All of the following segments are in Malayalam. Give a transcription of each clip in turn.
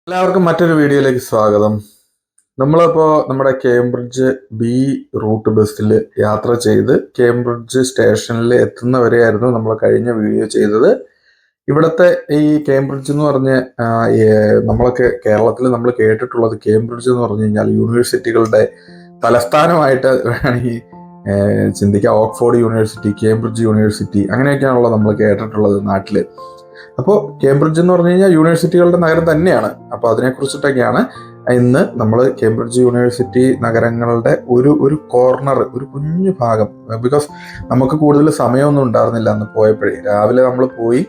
എല്ലാവർക്കും മറ്റൊരു വീഡിയോയിലേക്ക് സ്വാഗതം. നമ്മളിപ്പോൾ നമ്മുടെ കേംബ്രിഡ്ജ് ബി റൂട്ട് ബസ്സിൽ യാത്ര ചെയ്ത് കേംബ്രിഡ്ജ് സ്റ്റേഷനിൽ എത്തുന്നവരെയായിരുന്നു നമ്മൾ കഴിഞ്ഞ വീഡിയോ ചെയ്തത്. ഇവിടുത്തെ ഈ കേംബ്രിഡ്ജ് എന്ന് പറഞ്ഞ നമ്മളൊക്കെ കേരളത്തിൽ നമ്മൾ കേട്ടിട്ടുള്ളത് കേംബ്രിഡ്ജ് എന്ന് പറഞ്ഞു കഴിഞ്ഞാൽ യൂണിവേഴ്സിറ്റികളുടെ തലസ്ഥാനമായിട്ട് വേണമെങ്കിൽ ചിന്തിക്കാം. ഓക്സ്ഫോർഡ് യൂണിവേഴ്സിറ്റി, കേംബ്രിഡ്ജ് യൂണിവേഴ്സിറ്റി, അങ്ങനെയൊക്കെയാണല്ലോ നമ്മൾ കേട്ടിട്ടുള്ളത് നാട്ടിൽ. അപ്പോൾ കേംബ്രിഡ്ജ് എന്ന് പറഞ്ഞു കഴിഞ്ഞാൽ യൂണിവേഴ്സിറ്റികളുടെ നഗരം തന്നെയാണ്. അപ്പോൾ അതിനെക്കുറിച്ചിട്ടൊക്കെയാണ് ഇന്ന് നമ്മൾ കേംബ്രിഡ്ജ് യൂണിവേഴ്സിറ്റി നഗരങ്ങളുടെ ഒരു കോർണർ, ഒരു കുഞ്ഞു ഭാഗം. ബിക്കോസ് നമുക്ക് കൂടുതൽ സമയമൊന്നും ഉണ്ടായിരുന്നില്ല അന്ന് പോയപ്പോഴേ. രാവിലെ നമ്മൾ പോയി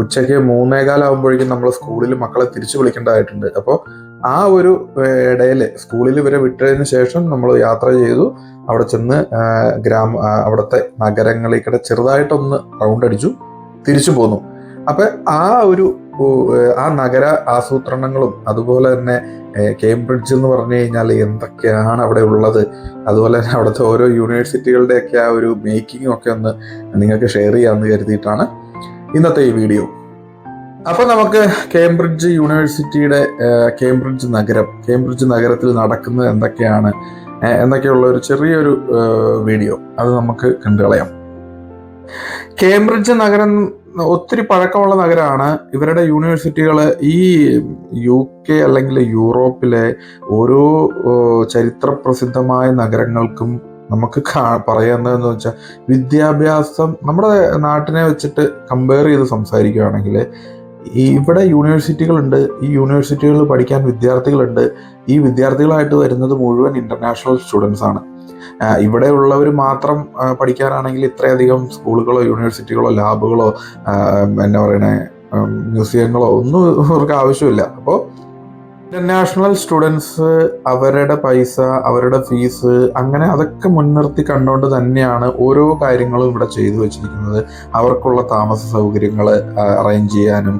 ഉച്ചയ്ക്ക് 3:15 നമ്മൾ സ്കൂളിൽ മക്കളെ തിരിച്ചു വിളിക്കേണ്ടതായിട്ടുണ്ട്. അപ്പോൾ ആ ഒരു ഇടയിൽ സ്കൂളിൽ ഇവരെ വിട്ടതിന് ശേഷം നമ്മൾ യാത്ര ചെയ്തു. അവിടെ ചെന്ന് അവിടുത്തെ നഗരങ്ങളിൽക്കിടെ ചെറുതായിട്ടൊന്ന് റൗണ്ട് അടിച്ചു, തിരിച്ചു പോന്നു. അപ്പൊ ആ നഗര ആസൂത്രണങ്ങളും അതുപോലെ തന്നെ കേംബ്രിഡ്ജ് എന്ന് പറഞ്ഞു കഴിഞ്ഞാൽ എന്തൊക്കെയാണ് അവിടെ ഉള്ളത്, അതുപോലെ തന്നെ അവിടുത്തെ ഓരോ യൂണിവേഴ്സിറ്റികളുടെയൊക്കെ ആ ഒരു മേക്കിങ്ങും ഒക്കെ ഒന്ന് നിങ്ങൾക്ക് ഷെയർ ചെയ്യാമെന്ന് കരുതിയിട്ടാണ് ഇന്നത്തെ ഈ വീഡിയോ. അപ്പൊ നമുക്ക് കേംബ്രിഡ്ജ് യൂണിവേഴ്സിറ്റിയുടെ കേംബ്രിഡ്ജ് നഗരത്തിൽ നടക്കുന്നത് എന്തൊക്കെയുള്ള ഒരു ചെറിയൊരു വീഡിയോ അത് നമുക്ക് കണ്ടുകളയാം. കേംബ്രിഡ്ജ് നഗരം ഒത്തിരി പഴക്കമുള്ള നഗരമാണ്. ഇവരുടെ യൂണിവേഴ്സിറ്റികൾ ഈ UK അല്ലെങ്കിൽ യൂറോപ്പിലെ ഓരോ ചരിത്രപ്രസിദ്ധമായ നഗരങ്ങൾക്കും നമുക്ക് പറയാവുന്നതെന്ന് വെച്ചാൽ വിദ്യാഭ്യാസം നമ്മുടെ നാട്ടിനെ വെച്ചിട്ട് കമ്പയർ ചെയ്ത് സംസാരിക്കുകയാണെങ്കിൽ ഇവിടെ യൂണിവേഴ്സിറ്റികളുണ്ട്. ഈ യൂണിവേഴ്സിറ്റികളിൽ പഠിക്കാൻ വിദ്യാർത്ഥികളുണ്ട്. ഈ വിദ്യാർത്ഥികളായിട്ട് വരുന്നത് മുഴുവൻ ഇന്റർനാഷണൽ സ്റ്റുഡൻസ് ആണ്. ഇവിടെ ഉള്ളവർ മാത്രം പഠിക്കാനാണെങ്കിൽ ഇത്രയധികം സ്കൂളുകളോ യൂണിവേഴ്സിറ്റികളോ ലാബുകളോ എന്താ പറയണേ മ്യൂസിയങ്ങളോ ഒന്നും അവർക്ക് ആവശ്യമില്ല. അപ്പോൾ ഇന്റർനാഷണൽ സ്റ്റുഡൻസ് അവരുടെ പൈസ, അവരുടെ ഫീസ്, അങ്ങനെ അതൊക്കെ മുൻനിർത്തി കണ്ടുകൊണ്ട് തന്നെയാണ് ഓരോ കാര്യങ്ങളും ഇവിടെ ചെയ്തു വെച്ചിരിക്കുന്നത്. അവർക്കുള്ള താമസ സൗകര്യങ്ങൾ അറേഞ്ച് ചെയ്യാനും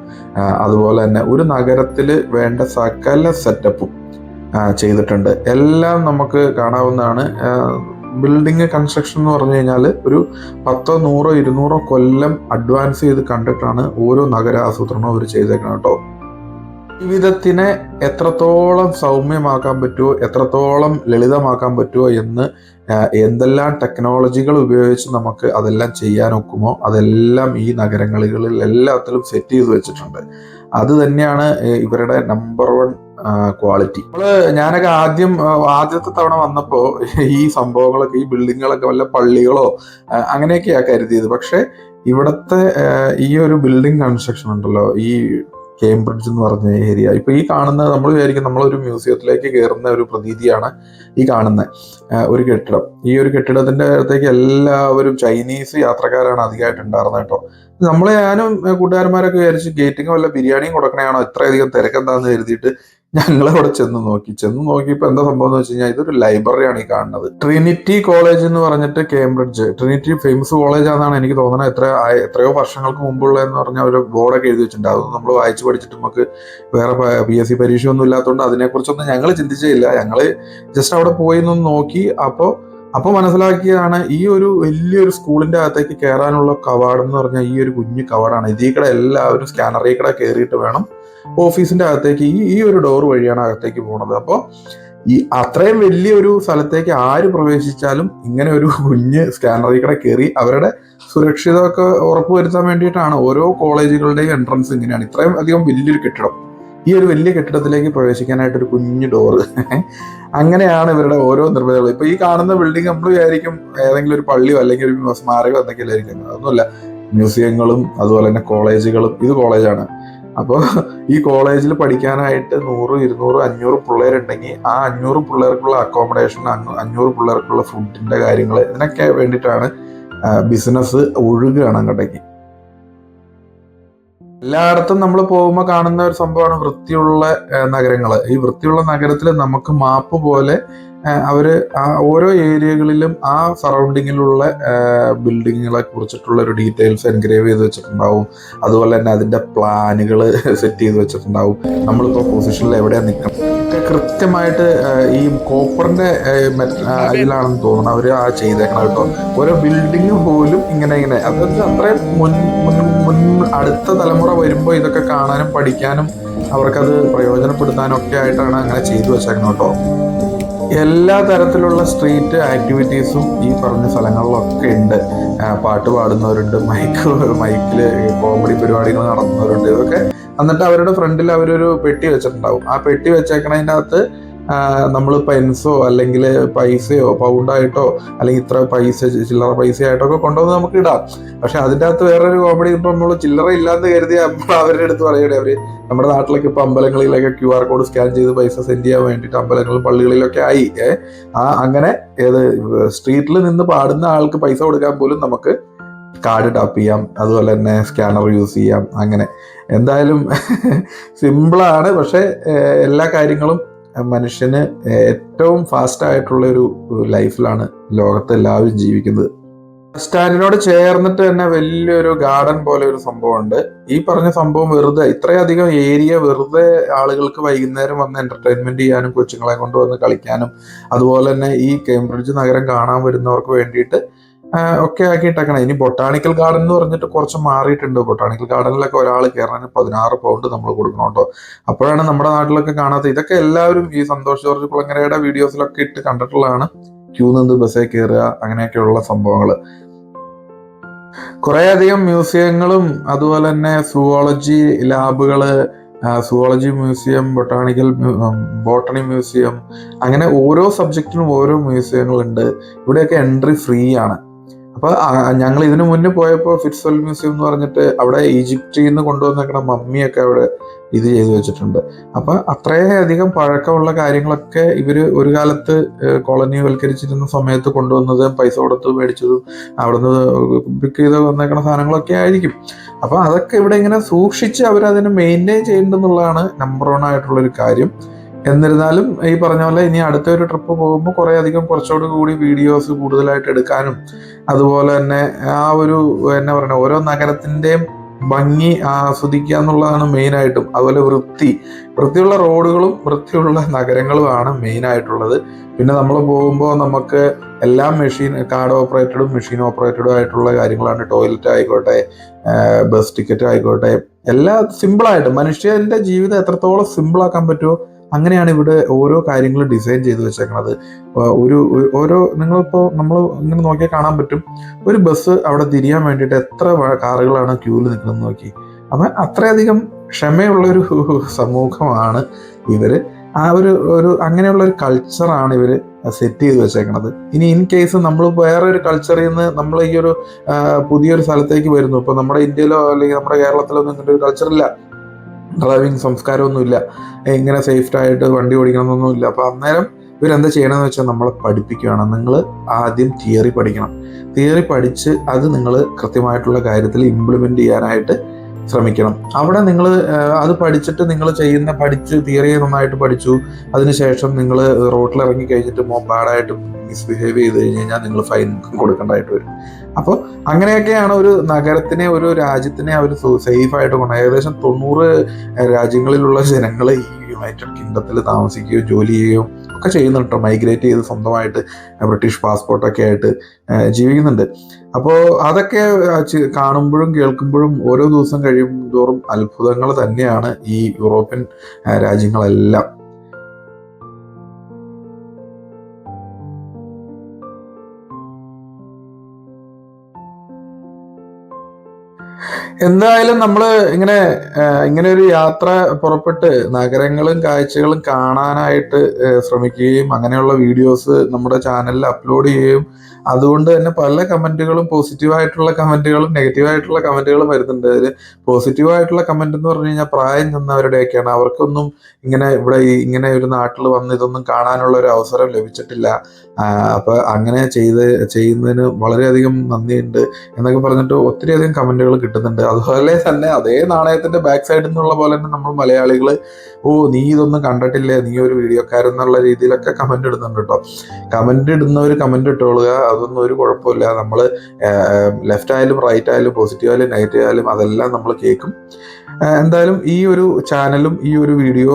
അതുപോലെ തന്നെ ഒരു നഗരത്തിൽ വേണ്ട സകല സെറ്റപ്പും ചെയ്തിട്ടുണ്ട്. എല്ലാം നമുക്ക് കാണാവുന്നതാണ്. ബിൽഡിംഗ് കൺസ്ട്രക്ഷൻ എന്ന് പറഞ്ഞു കഴിഞ്ഞാൽ ഒരു 10, 100, 200 കൊല്ലം അഡ്വാൻസ് ചെയ്ത് കണ്ടിട്ടാണ് ഓരോ നഗര ആസൂത്രണവും അവർ ചെയ്തേക്കണം കേട്ടോ. ജീവിതത്തിനെ എത്രത്തോളം സൗമ്യമാക്കാൻ പറ്റുമോ, എത്രത്തോളം ലളിതമാക്കാൻ പറ്റുമോ എന്ന് എന്തെല്ലാം ടെക്നോളജികൾ ഉപയോഗിച്ച് നമുക്ക് അതെല്ലാം ചെയ്യാൻ ഒക്കുമോ അതെല്ലാം ഈ നഗരങ്ങളിൽ എല്ലാത്തിലും സെറ്റ് ചെയ്ത് വെച്ചിട്ടുണ്ട്. അത് തന്നെയാണ് ഇവരുടെ നമ്പർ 1 ക്വാളിറ്റി. ഞാനൊക്കെ ആദ്യത്തെ തവണ വന്നപ്പോ ഈ സംഭവങ്ങളൊക്കെ, ഈ ബിൽഡിങ്ങുകളൊക്കെ വല്ല പള്ളികളോ അങ്ങനെയൊക്കെയാ കരുതിയത്. പക്ഷെ ഇവിടുത്തെ ഈ ഒരു ബിൽഡിംഗ് കൺസ്ട്രക്ഷൻ ഉണ്ടല്ലോ, ഈ കേംബ്രിഡ്ജ് എന്ന് പറഞ്ഞ ഏരിയ, ഇപ്പൊ ഈ കാണുന്നത് നമ്മൾ വിചാരിക്കും നമ്മളൊരു മ്യൂസിയത്തിലേക്ക് കയറുന്ന ഒരു പ്രതീതിയാണ് ഈ കാണുന്ന ഒരു കെട്ടിടം. ഈ ഒരു കെട്ടിടത്തിന്റെ അടുത്തേക്ക് എല്ലാവരും ചൈനീസ് യാത്രക്കാരാണ് അധികമായിട്ട് ഉണ്ടായിരുന്നത് കേട്ടോ. ഞാനും കൂട്ടുകാരന്മാരൊക്കെ വിചാരിച്ച് ഗേറ്റിങ് വല്ല ബിരിയാണിയും കൊടുക്കണയാണോ ഇത്രയധികം തിരക്കെന്താന്ന് കരുതിയിട്ട് ഞങ്ങളവിടെ ചെന്ന് നോക്കിയപ്പോൾ എന്താ സംഭവം എന്ന് വെച്ച് കഴിഞ്ഞാൽ ഇതൊരു ലൈബ്രറിയാണ് ഈ കാണുന്നത്. ട്രിനിറ്റി കോളേജ് എന്ന് പറഞ്ഞിട്ട് കേംബ്രിഡ്ജ്, ട്രിനിറ്റി ഫേമസ് കോളേജ് ആണെന്നാണ് എനിക്ക് തോന്നുന്നത്. എത്രയോ വർഷങ്ങൾക്ക് മുമ്പുള്ള എന്ന് പറഞ്ഞാൽ ഒരു ബോർഡൊക്കെ എഴുതി വെച്ചിട്ടുണ്ട്. അതൊന്നും നമ്മൾ വായിച്ചു പഠിച്ചിട്ട് നമുക്ക് വേറെ PSC പരീക്ഷയൊന്നും ഇല്ലാത്തതുകൊണ്ട് അതിനെക്കുറിച്ചൊന്നും ഞങ്ങൾ ചിന്തിച്ചില്ല. ഞങ്ങൾ ജസ്റ്റ് അവിടെ പോയി നിന്ന് നോക്കി. അപ്പോൾ മനസ്സിലാക്കിയതാണ് ഈ ഒരു വലിയൊരു സ്കൂളിന്റെ അകത്തേക്ക് കയറാനുള്ള കവാടം എന്ന് പറഞ്ഞാൽ ഈ ഒരു കുഞ്ഞു കവാടാണ്. ഇതിൽ കൂടെ എല്ലാവരും സ്കാനറിൽ കൂടെ കയറിയിട്ട് വേണം ഓഫീസിന്റെ അകത്തേക്ക്, ഈ ഒരു ഡോർ വഴിയാണ് അകത്തേക്ക് പോകുന്നത്. അപ്പോൾ ഈ അത്രയും വലിയൊരു സ്ഥലത്തേക്ക് ആര് പ്രവേശിച്ചാലും ഇങ്ങനെ ഒരു കുഞ്ഞ് സ്കാനറിൽ കൂടെ കയറി അവരുടെ സുരക്ഷിതമൊക്കെ ഉറപ്പുവരുത്താൻ വേണ്ടിയിട്ടാണ് ഓരോ കോളേജുകളുടെയും എൻട്രൻസ് ഇങ്ങനെയാണ്. ഇത്രയും അധികം വലിയൊരു കെട്ടിടം, ഈ ഒരു വലിയ കെട്ടിടത്തിലേക്ക് പ്രവേശിക്കാനായിട്ടൊരു കുഞ്ഞു ഡോറ്. അങ്ങനെയാണ് ഇവരുടെ ഓരോ നിർമ്മിതികളും. ഇപ്പൊ ഈ കാണുന്ന ബിൽഡിംഗ് നമ്മൾ വിചാരിക്കും ഏതെങ്കിലും ഒരു പള്ളിയോ അല്ലെങ്കിൽ ഒരു സ്മാരകം എന്തൊക്കെയല്ലേ ആയിരിക്കും. അതൊന്നുമല്ല, മ്യൂസിയങ്ങളും അതുപോലെ തന്നെ കോളേജുകളും. ഇത് കോളേജാണ്. അപ്പോൾ ഈ കോളേജിൽ പഠിക്കാനായിട്ട് 100, 200, 500 പിള്ളേരുണ്ടെങ്കിൽ ആ 500 പിള്ളേർക്കുള്ള അക്കോമഡേഷൻ, 500 പിള്ളേർക്കുള്ള ഫുഡിന്റെ കാര്യങ്ങൾ, ഇതിനൊക്കെ വേണ്ടിയിട്ടാണ് ബിസിനസ് ഒഴുകുകയാണ് അങ്ങോട്ടേക്ക്. എല്ലായിടത്തും നമ്മൾ പോകുമ്പോൾ കാണുന്ന ഒരു സംഭവമാണ് വൃത്തിയുള്ള നഗരങ്ങൾ. ഈ വൃത്തിയുള്ള നഗരത്തിൽ നമുക്ക് മാപ്പ് പോലെ അവര് ഓരോ ഏരിയകളിലും ആ സറൗണ്ടിങ്ങിലുള്ള ബിൽഡിങ്ങുകളെ കുറിച്ചിട്ടുള്ള ഒരു ഡീറ്റെയിൽസ് എൻഗ്രേവ് ചെയ്ത് വെച്ചിട്ടുണ്ടാവും. അതുപോലെ തന്നെ അതിന്റെ പ്ലാനുകൾ സെറ്റ് ചെയ്ത് വെച്ചിട്ടുണ്ടാവും. നമ്മളിപ്പോൾ പൊസിഷനിൽ എവിടെയാണ് നിൽക്കണം ഒക്കെ കൃത്യമായിട്ട് ഈ കോപ്പറിന്റെ ഇതിലാണെന്ന് തോന്നുന്നു അവർ ചെയ്തേക്കണം കേട്ടോ. ഓരോ ബിൽഡിങ് പോലും ഇങ്ങനെ അത്രയും അടുത്ത തലമുറ വരുമ്പോൾ ഇതൊക്കെ കാണാനും പഠിക്കാനും അവർക്കത് പ്രയോജനപ്പെടുത്താനൊക്കെ ആയിട്ടാണ് അങ്ങനെ ചെയ്തു വെച്ചേക്കുന്നത് കേട്ടോ. എല്ലാ തരത്തിലുള്ള സ്ട്രീറ്റ് ആക്ടിവിറ്റീസും ഈ പറഞ്ഞ സ്ഥലങ്ങളിലൊക്കെ ഉണ്ട്. പാട്ട് പാടുന്നവരുണ്ട്, മൈക്കിൽ കോമഡി പരിപാടികൾ നടത്തുന്നവരുണ്ട്. ഇതൊക്കെ എന്നിട്ട് അവരുടെ ഫ്രണ്ടിൽ അവരൊരു പെട്ടി വെച്ചിട്ടുണ്ടാവും. ആ പെട്ടി വെച്ചേക്കണതിൻ്റെ അകത്ത് നമ്മൾ പെൻസോ അല്ലെങ്കിൽ പൈസയോ പൗണ്ടായിട്ടോ അല്ലെങ്കിൽ ഇത്ര പൈസ ചില്ലറ പൈസയായിട്ടോ ഒക്കെ കൊണ്ടുവന്ന് നമുക്ക് ഇടാം. പക്ഷെ അതിൻ്റെ അകത്ത് വേറൊരു കോമഡി, ഇപ്പം നമ്മൾ ചില്ലറ ഇല്ലാന്ന് കരുതി അപ്പോൾ അവരുടെ അടുത്ത് പറയണേ, അവർ നമ്മുടെ നാട്ടിലൊക്കെ ഇപ്പം അമ്പലങ്ങളിലൊക്കെ QR കോഡ് സ്കാൻ ചെയ്ത് പൈസ സെൻഡ് ചെയ്യാൻ വേണ്ടിയിട്ട് അമ്പലങ്ങളും പള്ളികളിലൊക്കെ ആയി. അങ്ങനെ സ്ട്രീറ്റിൽ നിന്ന് പാടുന്ന ആൾക്ക് പൈസ കൊടുക്കാൻ പോലും നമുക്ക് കാർഡ് ടാപ്പ് ചെയ്യാം, അതുപോലെ തന്നെ സ്കാനർ യൂസ് ചെയ്യാം. അങ്ങനെ എന്തായാലും സിമ്പിളാണ്. പക്ഷെ എല്ലാ കാര്യങ്ങളും മനുഷ്യന് ഏറ്റവും ഫാസ്റ്റ് ആയിട്ടുള്ള ഒരു ലൈഫിലാണ് ലോകത്ത് എല്ലാവരും ജീവിക്കുന്നത്. ബസ് സ്റ്റാൻഡിനോട് ചേർന്നിട്ട് തന്നെ വലിയൊരു ഗാർഡൻ പോലെ ഒരു സംഭവമുണ്ട്. ഈ പറഞ്ഞ സംഭവം വെറുതെ ഇത്രയധികം ഏരിയ വെറുതെ ആളുകൾക്ക് വൈകുന്നേരം വന്ന് എന്റർടൈൻമെന്റ് ചെയ്യാനും കൊച്ചുങ്ങളെ കൊണ്ടുവന്ന് കളിക്കാനും അതുപോലെ തന്നെ ഈ കേംബ്രിഡ്ജ് നഗരം കാണാൻ വരുന്നവർക്ക് വേണ്ടിയിട്ട് ഒക്കെ ആക്കിയിട്ടേക്കണം. ഇനി ബൊട്ടാണിക്കൽ ഗാർഡൻ എന്ന് പറഞ്ഞിട്ട് കുറച്ച് മാറിയിട്ടുണ്ട്. ബൊട്ടാണിക്കൽ ഗാർഡനിലൊക്കെ ഒരാൾ കയറാൻ 16 പൗണ്ട് നമ്മൾ കൊടുക്കണം കേട്ടോ. അപ്പോഴാണ് നമ്മുടെ നാട്ടിലൊക്കെ കാണാത്ത ഇതൊക്കെ എല്ലാവരും ഈ സന്തോഷ് ജോർജ് കുളങ്ങരയുടെ വീഡിയോസിലൊക്കെ ഇട്ട് കണ്ടിട്ടുള്ളതാണ്. ക്യൂ നിന്ന് ബസ്സിൽ കയറുക, അങ്ങനെയൊക്കെയുള്ള സംഭവങ്ങൾ. കുറേ അധികം മ്യൂസിയങ്ങളും അതുപോലെ തന്നെ സുവോളജി ലാബുകള്, സുവോളജി മ്യൂസിയം, ബോട്ടണി മ്യൂസിയം, അങ്ങനെ ഓരോ സബ്ജക്റ്റിനും ഓരോ മ്യൂസിയങ്ങളുണ്ട്. ഇവിടെയൊക്കെ എൻട്രി ഫ്രീ ആണ്. അപ്പൊ ഞങ്ങൾ ഇതിനു മുന്നേ പോയപ്പോൾ ഫിറ്റ്സ്വെൽ മ്യൂസിയം എന്ന് പറഞ്ഞിട്ട് അവിടെ ഈജിപ്തിൽ നിന്ന് കൊണ്ടുവന്നേക്കണ മമ്മിയൊക്കെ അവിടെ ഇത് ചെയ്തു വെച്ചിട്ടുണ്ട്. അപ്പൊ അത്രയധികം പഴക്കമുള്ള കാര്യങ്ങളൊക്കെ ഇവര് ഒരു കാലത്ത് കോളനിവൽക്കരിച്ചിരുന്ന സമയത്ത് കൊണ്ടുവന്നത്, പൈസ കൊടുത്ത് മേടിച്ചതും അവിടുന്ന് പിക്ക് ചെയ്ത് വന്നേക്കണ സാധനങ്ങളൊക്കെ ആയിരിക്കും. അപ്പൊ അതൊക്കെ ഇവിടെ ഇങ്ങനെ സൂക്ഷിച്ച് അവരതിനെ മെയിൻറ്റെയിൻ ചെയ്യുന്നുള്ളതാണ് നമ്പർ 1 ആയിട്ടുള്ളൊരു കാര്യം. എന്നിരുന്നാലും ഈ പറഞ്ഞ പോലെ ഇനി അടുത്ത ഒരു ട്രിപ്പ് പോകുമ്പോൾ കുറച്ചുകൂടി കൂടി വീഡിയോസ് കൂടുതലായിട്ട് എടുക്കാനും അതുപോലെ തന്നെ ആ ഒരു എന്നാ പറയുക ഓരോ നഗരത്തിൻ്റെയും ഭംഗി ആസ്വദിക്കുക എന്നുള്ളതാണ് മെയിനായിട്ടും. അതുപോലെ വൃത്തിയുള്ള റോഡുകളും വൃത്തിയുള്ള നഗരങ്ങളുമാണ് മെയിനായിട്ടുള്ളത്. പിന്നെ നമ്മൾ പോകുമ്പോൾ നമുക്ക് എല്ലാം കാർഡ് ഓപ്പറേറ്റഡും മെഷീൻ ഓപ്പറേറ്റഡും ആയിട്ടുള്ള കാര്യങ്ങളാണ്. ടോയ്ലറ്റ് ആയിക്കോട്ടെ, ബസ് ടിക്കറ്റ് ആയിക്കോട്ടെ, എല്ലാം സിമ്പിളായിട്ട് മനുഷ്യന്റെ ജീവിതം എത്രത്തോളം സിമ്പിളാക്കാൻ പറ്റുമോ അങ്ങനെയാണ് ഇവിടെ ഓരോ കാര്യങ്ങളും ഡിസൈൻ ചെയ്ത് വെച്ചേക്കുന്നത്. നിങ്ങളിപ്പോൾ നമ്മൾ ഇങ്ങനെ നോക്കിയാൽ കാണാൻ പറ്റും, ഒരു ബസ് അവിടെ തിരിയാൻ വേണ്ടിയിട്ട് എത്ര കാറുകളാണ് ക്യൂവിൽ നിൽക്കുന്നത് നോക്കി. അപ്പം അത്രയധികം ക്ഷമയുള്ളൊരു സമൂഹമാണ് ഇവർ. ആ ഒരു അങ്ങനെയുള്ള ഒരു കൾച്ചറാണ് ഇവർ സെറ്റ് ചെയ്ത് വെച്ചേക്കണത്. ഇനി ഇൻ കേസ് നമ്മൾ വേറെ ഒരു കൾച്ചറിൽ നിന്ന് നമ്മൾ ഈ ഒരു പുതിയൊരു സ്ഥലത്തേക്ക് വരുന്നു, ഇപ്പൊ നമ്മുടെ ഇന്ത്യയിലോ അല്ലെങ്കിൽ നമ്മുടെ കേരളത്തിലോ ഒന്നും ഇങ്ങനത്തെ ഒരു കൾച്ചറില്ല, ഡ്രൈവിംഗ് സംസ്കാരമൊന്നുമില്ല, ഇങ്ങനെ സേഫ്റ്റായിട്ട് വണ്ടി ഓടിക്കണമെന്നൊന്നുമില്ല. അപ്പൊ അന്നേരം ഇവരെന്താ ചെയ്യണമെന്ന് വെച്ചാൽ നമ്മളെ പഠിപ്പിക്കുകയാണ്. നിങ്ങൾ ആദ്യം തിയറി പഠിക്കണം. തിയറി പഠിച്ച് അത് നിങ്ങൾ കൃത്യമായിട്ടുള്ള കാര്യത്തിൽ ഇംപ്ലിമെന്റ് ചെയ്യാനായിട്ട് ശ്രമിക്കണം. അവിടെ നിങ്ങൾ അത് പഠിച്ചിട്ട് നിങ്ങൾ പഠിച്ച് തിയറിയെ നന്നായിട്ട് പഠിച്ചു, അതിനുശേഷം നിങ്ങൾ റോഡിൽ ഇറങ്ങി കഴിഞ്ഞിട്ട് ബാഡായിട്ട് മിസ്ബിഹേവ് ചെയ്ത് കഴിഞ്ഞാൽ നിങ്ങൾ ഫൈൻ കൊടുക്കേണ്ടതായിട്ട് വരും. അപ്പോൾ അങ്ങനെയൊക്കെയാണ് ഒരു നഗരത്തിനെ, ഒരു രാജ്യത്തിനെ അവർ സേഫായിട്ട് കൊണ്ട്. ഏകദേശം 90 രാജ്യങ്ങളിലുള്ള ജനങ്ങൾ ഈ യുണൈറ്റഡ് കിങ്ഡത്തിൽ താമസിക്കുകയും ജോലി ചെയ്യുകയും ഒക്കെ ചെയ്യുന്നുണ്ട്. മൈഗ്രേറ്റ് ചെയ്ത് സ്വന്തമായിട്ട് ബ്രിട്ടീഷ് പാസ്പോർട്ടൊക്കെ ആയിട്ട് ജീവിക്കുന്നുണ്ട്. അപ്പോൾ അതൊക്കെ കാണുമ്പോഴും കേൾക്കുമ്പോഴും ഓരോ ദിവസം കഴിയും തോറും അത്ഭുതങ്ങൾ തന്നെയാണ് ഈ യൂറോപ്യൻ രാജ്യങ്ങളെല്ലാം. എന്തായാലും നമ്മൾ ഇങ്ങനെ ഒരു യാത്ര പുറപ്പെട്ട് നഗരങ്ങളും കാഴ്ചകളും കാണാനായിട്ട് ശ്രമിക്കുകയും അങ്ങനെയുള്ള വീഡിയോസ് നമ്മുടെ ചാനലിൽ അപ്ലോഡ് ചെയ്യുകയും അതുകൊണ്ട് തന്നെ പല കമന്റുകളും പോസിറ്റീവായിട്ടുള്ള കമന്റുകളും നെഗറ്റീവായിട്ടുള്ള കമന്റുകളും വരുന്നുണ്ട്. അതിൽ പോസിറ്റീവായിട്ടുള്ള കമന്റ് എന്ന് പറഞ്ഞു കഴിഞ്ഞാൽ പ്രായം ചെന്നവരുടെയൊക്കെയാണ്. അവർക്കൊന്നും ഇവിടെ ഇങ്ങനെ ഒരു നാട്ടിൽ വന്ന് ഇതൊന്നും കാണാനുള്ള ഒരു അവസരം ലഭിച്ചിട്ടില്ല. അപ്പൊ അങ്ങനെ ചെയ്യുന്നതിന് വളരെയധികം നന്ദിയുണ്ട് എന്നൊക്കെ പറഞ്ഞിട്ട് ഒത്തിരിയധികം കമന്റുകൾ കിട്ടുന്നുണ്ട്. അതുപോലെ തന്നെ അതേ നാണയത്തിന്റെ ബാക്ക് സൈഡിൽ നിന്നുള്ള പോലെ തന്നെ നമ്മൾ മലയാളികൾ നീ ഇതൊന്നും കണ്ടിട്ടില്ലേ, നീ ഒരു വീഡിയോക്കാരെന്നുള്ള രീതിയിലൊക്കെ കമന്റ് ഇടുന്നുണ്ട് കേട്ടോ. കമന്റ് ഇടുന്നവർ കമന്റ് ഇട്ടോളുക, അതൊന്നും ഒരു കുഴപ്പമില്ല. നമ്മൾ ലെഫ്റ്റ് ആയാലും റൈറ്റ് ആയാലും പോസിറ്റീവ് ആയാലും നെഗറ്റീവ് ആയാലും അതെല്ലാം നമ്മൾ കേൾക്കും. എന്തായാലും ഈ ഒരു ചാനലും ഈ ഒരു വീഡിയോ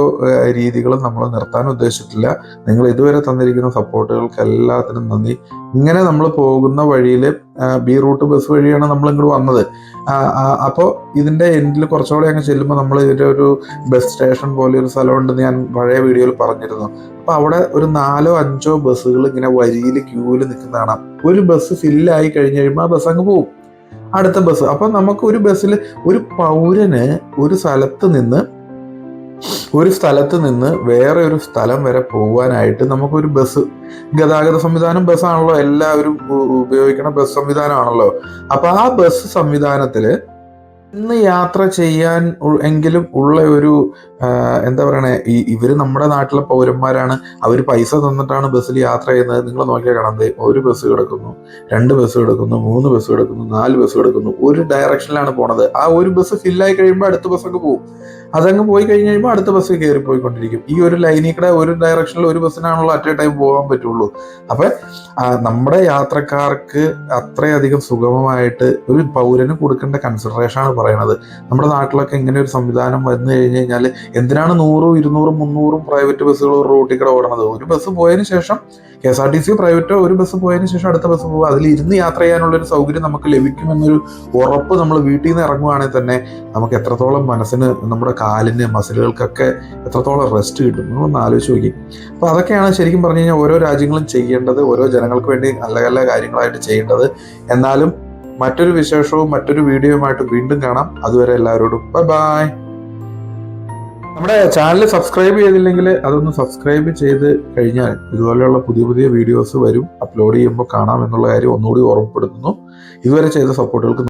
രീതികളും നമ്മൾ നിർത്താൻ ഉദ്ദേശിച്ചിട്ടില്ല. നിങ്ങൾ ഇതുവരെ തന്നിരിക്കുന്ന സപ്പോർട്ടുകൾക്ക് എല്ലാത്തിനും നന്ദി. ഇങ്ങനെ നമ്മൾ പോകുന്ന വഴിയിൽ ബി റൂട്ട് ബസ് വഴിയാണ് നമ്മൾ ഇങ്ങോട്ട് വന്നത്. അപ്പോൾ ഇതിൻ്റെ എൻഡിൽ കുറച്ചുകൂടെ അങ്ങ് ചെല്ലുമ്പോൾ നമ്മൾ ഇതിൻ്റെ ഒരു ബസ് സ്റ്റേഷൻ പോലെ ഒരു സ്ഥലമുണ്ടെന്ന് ഞാൻ പഴയ വീഡിയോയിൽ പറഞ്ഞിരുന്നു. അപ്പോൾ അവിടെ ഒരു 4-5 ബസ്സുകൾ ഇങ്ങനെ വരിയിൽ ക്യൂവിൽ നിൽക്കുന്ന കാണാം. ഒരു ബസ് ഫില്ലായി കഴിഞ്ഞ് കഴിയുമ്പോൾ ആ ബസ് അങ്ങ് പോകും, അടുത്ത ബസ്. അപ്പം നമുക്ക് ഒരു ബസ്സിൽ ഒരു പൗരന് ഒരു സ്ഥലത്ത് നിന്ന് വേറെ ഒരു സ്ഥലം വരെ പോകാനായിട്ട് നമുക്കൊരു ബസ്, ഗതാഗത സംവിധാനം ബസ്സാണല്ലോ, എല്ലാവരും ഉപയോഗിക്കുന്ന ബസ് സംവിധാനമാണല്ലോ. അപ്പൊ ആ ബസ് സംവിധാനത്തില് ഇന്ന് യാത്ര ചെയ്യാൻ എങ്കിലും ഉള്ള ഒരു എന്താ പറയണേ, ഇവര് നമ്മുടെ നാട്ടിലെ പൗരന്മാരാണ്, അവർ പൈസ തന്നിട്ടാണ് ബസ്സിൽ യാത്ര ചെയ്യുന്നത്. നിങ്ങൾ നോക്കിയാൽ കാണാം, ഒരു ബസ് കിടക്കുന്നു, 2 ബസ് കിടക്കുന്നു, 3 ബസ് കിടക്കുന്നു, 4 ബസ് കിടക്കുന്നു, ഒരു ഡയറക്ഷനിലാണ് പോണത്. ആ ഒരു ബസ് ഫില്ലായി കഴിയുമ്പോൾ അടുത്ത ബസ്സൊക്കെ പോകും, അതങ്ങ് പോയി കഴിഞ്ഞ് കഴിയുമ്പോൾ അടുത്ത ബസ് കയറി പോയിക്കൊണ്ടിരിക്കും. ഈ ഒരു ലൈനിൽ കൂടെ ഒരു ഡയറക്ഷനിൽ ഒരു ബസ്സിനാണല്ലോ അറ്റ് എ ടൈം പോകാൻ പറ്റുള്ളൂ. അപ്പൊ നമ്മുടെ യാത്രക്കാർക്ക് അത്രയധികം സുഗമമായിട്ട് ഒരു പൗരന് കൊടുക്കേണ്ട കൺസിഡറേഷൻ ആണ് പറയണത്. നമ്മുടെ നാട്ടിലൊക്കെ ഇങ്ങനെ ഒരു സംവിധാനം വന്നു കഴിഞ്ഞ് കഴിഞ്ഞാൽ എന്തിനാണ് 100, 200, 300 പ്രൈവറ്റ് ബസ്സുകൾ ഒരു റൂട്ടിൽ കൂടെ ഓടണത്? ഒരു ബസ് പോയതിനു ശേഷം KSRTC പ്രൈവറ്റോ ഒരു ബസ് പോയതിനു ശേഷം അടുത്ത ബസ് പോകുക, അതിൽ ഇരുന്ന് യാത്ര ചെയ്യാനുള്ളൊരു സൗകര്യം നമുക്ക് ലഭിക്കുമെന്നൊരു ഉറപ്പ് നമ്മൾ വീട്ടിൽ നിന്ന് ഇറങ്ങുവാണെങ്കിൽ തന്നെ നമുക്ക് എത്രത്തോളം മനസ്സിന്, നമ്മുടെ കാലിന്, മസിലുകൾക്കൊക്കെ എത്രത്തോളം റെസ്റ്റ് കിട്ടും നമ്മളൊന്ന് ആലോചിച്ച് നോക്കി. അപ്പോൾ അതൊക്കെയാണ് ശരിക്കും പറഞ്ഞു കഴിഞ്ഞാൽ ഓരോ രാജ്യങ്ങളും ചെയ്യേണ്ടത്, ഓരോ ജനങ്ങൾക്ക് വേണ്ടി നല്ല നല്ല കാര്യങ്ങളായിട്ട് ചെയ്യേണ്ടത്. എന്നാലും മറ്റൊരു വിശേഷവും മറ്റൊരു വീഡിയോയുമായിട്ട് വീണ്ടും കാണാം. അതുവരെ എല്ലാവരോടും ബൈ. നമ്മുടെ ചാനൽ സബ്സ്ക്രൈബ് ചെയ്തില്ലെങ്കിൽ അതൊന്ന് സബ്സ്ക്രൈബ് ചെയ്ത് കഴിഞ്ഞാൽ ഇതുപോലെയുള്ള പുതിയ പുതിയ വീഡിയോസ് വരും, അപ്ലോഡ് ചെയ്യുമ്പോൾ കാണാം എന്നുള്ള കാര്യം ഒന്നുകൂടി ഓർമ്മപ്പെടുത്തുന്നു. ഇതുവരെ ചെയ്ത സപ്പോർട്ടുകൾക്ക്